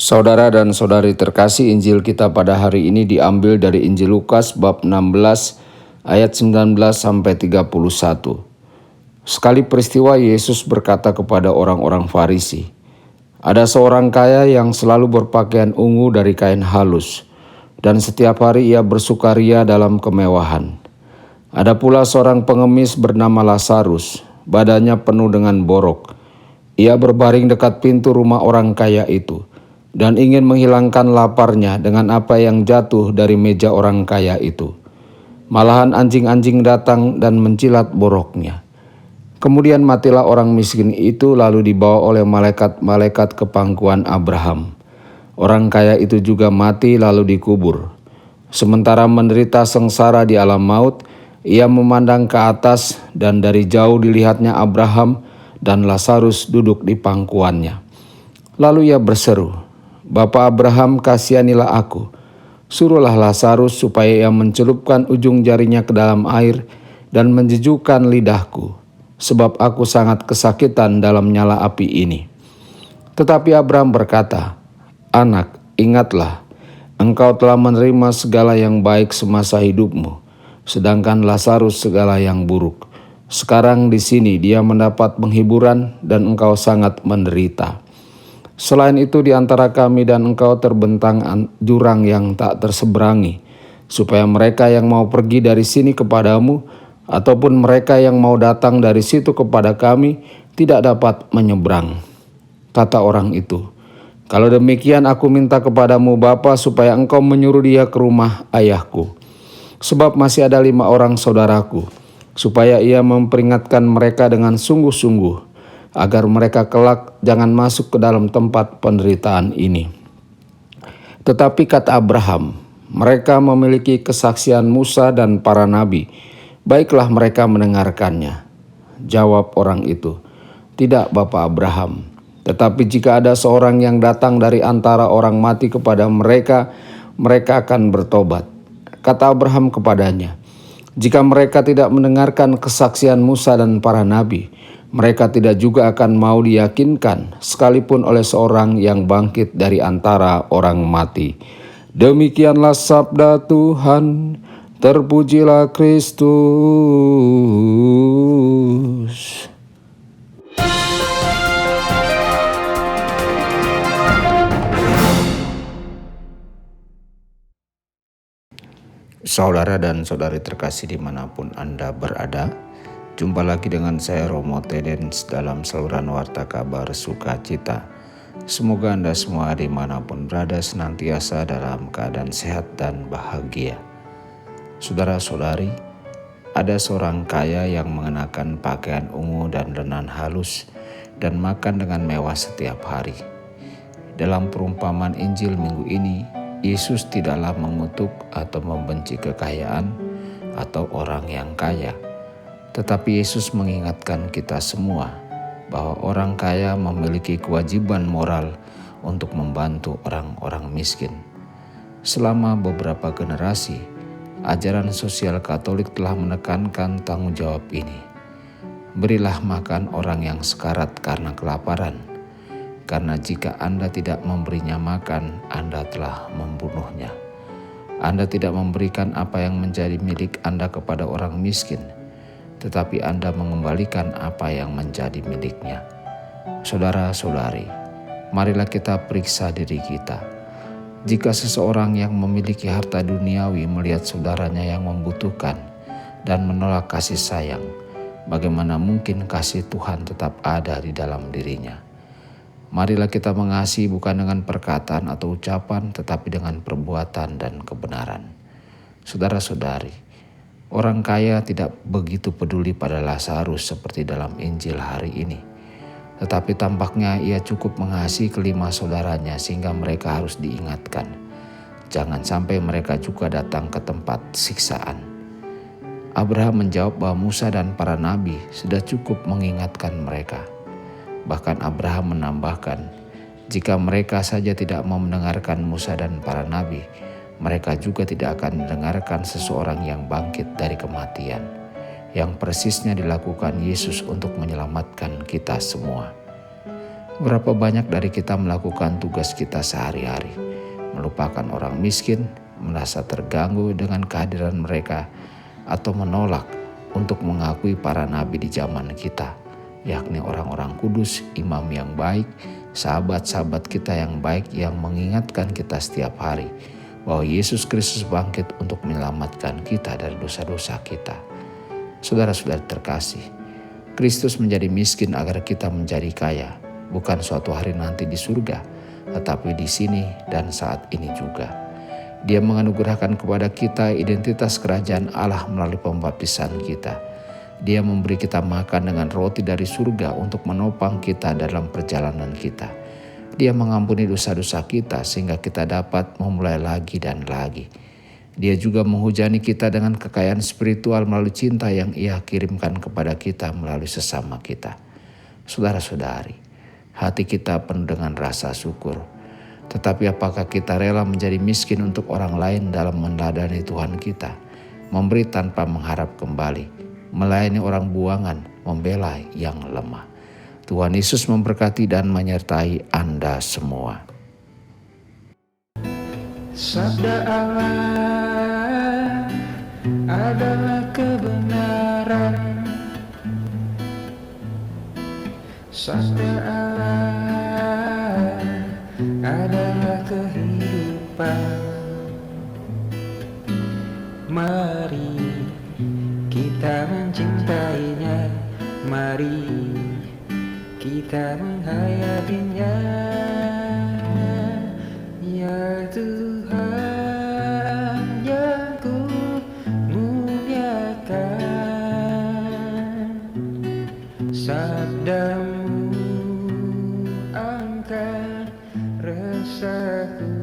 Saudara dan saudari terkasih, Injil kita pada hari ini diambil dari Injil Lukas bab 16 ayat 19 sampai 31. Sekali peristiwa Yesus berkata kepada orang-orang Farisi, "Ada seorang kaya yang selalu berpakaian ungu dari kain halus, dan setiap hari ia bersukaria dalam kemewahan. Ada pula seorang pengemis bernama Lazarus, badannya penuh dengan borok. Ia berbaring dekat pintu rumah orang kaya itu, dan ingin menghilangkan laparnya dengan apa yang jatuh dari meja orang kaya itu. Malahan anjing-anjing datang dan mencilat boroknya. Kemudian matilah orang miskin itu, lalu dibawa oleh malaikat-malaikat ke pangkuan Abraham. Orang kaya itu juga mati lalu dikubur. Sementara menderita sengsara di alam maut, ia memandang ke atas, dan dari jauh dilihatnya Abraham dan Lazarus duduk di pangkuannya. Lalu ia berseru, 'Bapa Abraham, kasihanilah aku. Suruhlah Lazarus supaya ia mencelupkan ujung jarinya ke dalam air dan menjejukkan lidahku, sebab aku sangat kesakitan dalam nyala api ini.' Tetapi Abraham berkata, 'Anak, ingatlah, engkau telah menerima segala yang baik semasa hidupmu, sedangkan Lazarus segala yang buruk. Sekarang di sini dia mendapat penghiburan dan engkau sangat menderita. Selain itu di antara kami dan engkau terbentang jurang yang tak terseberangi, supaya mereka yang mau pergi dari sini kepadamu, ataupun mereka yang mau datang dari situ kepada kami, tidak dapat menyeberang.' Kata orang itu, 'Kalau demikian aku minta kepadamu Bapa, supaya engkau menyuruh dia ke rumah ayahku. Sebab masih ada 5 orang saudaraku, supaya ia memperingatkan mereka dengan sungguh-sungguh, agar mereka kelak jangan masuk ke dalam tempat penderitaan ini.' Tetapi kata Abraham, 'Mereka memiliki kesaksian Musa dan para nabi. Baiklah mereka mendengarkannya.' Jawab orang itu, 'Tidak, Bapa Abraham. Tetapi jika ada seorang yang datang dari antara orang mati kepada mereka, mereka akan bertobat.' Kata Abraham kepadanya, 'Jika mereka tidak mendengarkan kesaksian Musa dan para nabi, mereka tidak juga akan mau diyakinkan sekalipun oleh seorang yang bangkit dari antara orang mati.' Demikianlah sabda Tuhan. Terpujilah Kristus." Saudara dan saudari terkasih dimanapun Anda berada, jumpa lagi dengan saya Romo Tedens dalam saluran Warta Kabar Sukacita. Semoga Anda semua dimanapun berada senantiasa dalam keadaan sehat dan bahagia. Saudara-saudari, ada seorang kaya yang mengenakan pakaian ungu dan lenan halus dan makan dengan mewah setiap hari. Dalam perumpamaan Injil minggu ini, Yesus tidaklah mengutuk atau membenci kekayaan atau orang yang kaya. Tetapi Yesus mengingatkan kita semua bahwa orang kaya memiliki kewajiban moral untuk membantu orang-orang miskin. Selama beberapa generasi, ajaran sosial Katolik telah menekankan tanggung jawab ini. Berilah makan orang yang sekarat karena kelaparan, karena jika Anda tidak memberinya makan, Anda telah membunuhnya. Anda tidak memberikan apa yang menjadi milik Anda kepada orang miskin, tetapi Anda mengembalikan apa yang menjadi miliknya. Saudara-saudari, marilah kita periksa diri kita. Jika seseorang yang memiliki harta duniawi melihat saudaranya yang membutuhkan dan menolak kasih sayang, bagaimana mungkin kasih Tuhan tetap ada di dalam dirinya? Marilah kita mengasihi bukan dengan perkataan atau ucapan, tetapi dengan perbuatan dan kebenaran. Saudara-saudari, orang kaya tidak begitu peduli pada Lazarus seperti dalam Injil hari ini. Tetapi tampaknya ia cukup mengasihi kelima saudaranya sehingga mereka harus diingatkan. Jangan sampai mereka juga datang ke tempat siksaan. Abraham menjawab bahwa Musa dan para nabi sudah cukup mengingatkan mereka. Bahkan Abraham menambahkan, jika mereka saja tidak mau mendengarkan Musa dan para nabi, mereka juga tidak akan mendengarkan seseorang yang bangkit dari kematian, yang persisnya dilakukan Yesus untuk menyelamatkan kita semua. Berapa banyak dari kita melakukan tugas kita sehari-hari, melupakan orang miskin, merasa terganggu dengan kehadiran mereka, atau menolak untuk mengakui para nabi di zaman kita, yakni orang-orang kudus, imam yang baik, sahabat-sahabat kita yang baik yang mengingatkan kita setiap hari bahwa Yesus Kristus bangkit untuk menyelamatkan kita dari dosa-dosa kita. Saudara-saudara terkasih, Kristus menjadi miskin agar kita menjadi kaya, bukan suatu hari nanti di surga, tetapi di sini dan saat ini juga. Dia menganugerahkan kepada kita identitas kerajaan Allah melalui pembaptisan kita. Dia memberi kita makan dengan roti dari surga untuk menopang kita dalam perjalanan kita. Dia mengampuni dosa-dosa kita sehingga kita dapat memulai lagi dan lagi. Dia juga menghujani kita dengan kekayaan spiritual melalui cinta yang Ia kirimkan kepada kita melalui sesama kita. Saudara-saudari, hati kita penuh dengan rasa syukur. Tetapi apakah kita rela menjadi miskin untuk orang lain dalam meneladani Tuhan kita, memberi tanpa mengharap kembali, melayani orang buangan, membela yang lemah? Tuhan Yesus memberkati dan menyertai Anda semua. Sabda Allah adalah kebenaran. Sabda Allah adalah kehidupan. Mari kita mencintainya, mari kita menghayatinya. Ya Tuhan yang ku muliakan, sabdamu angkat resaku.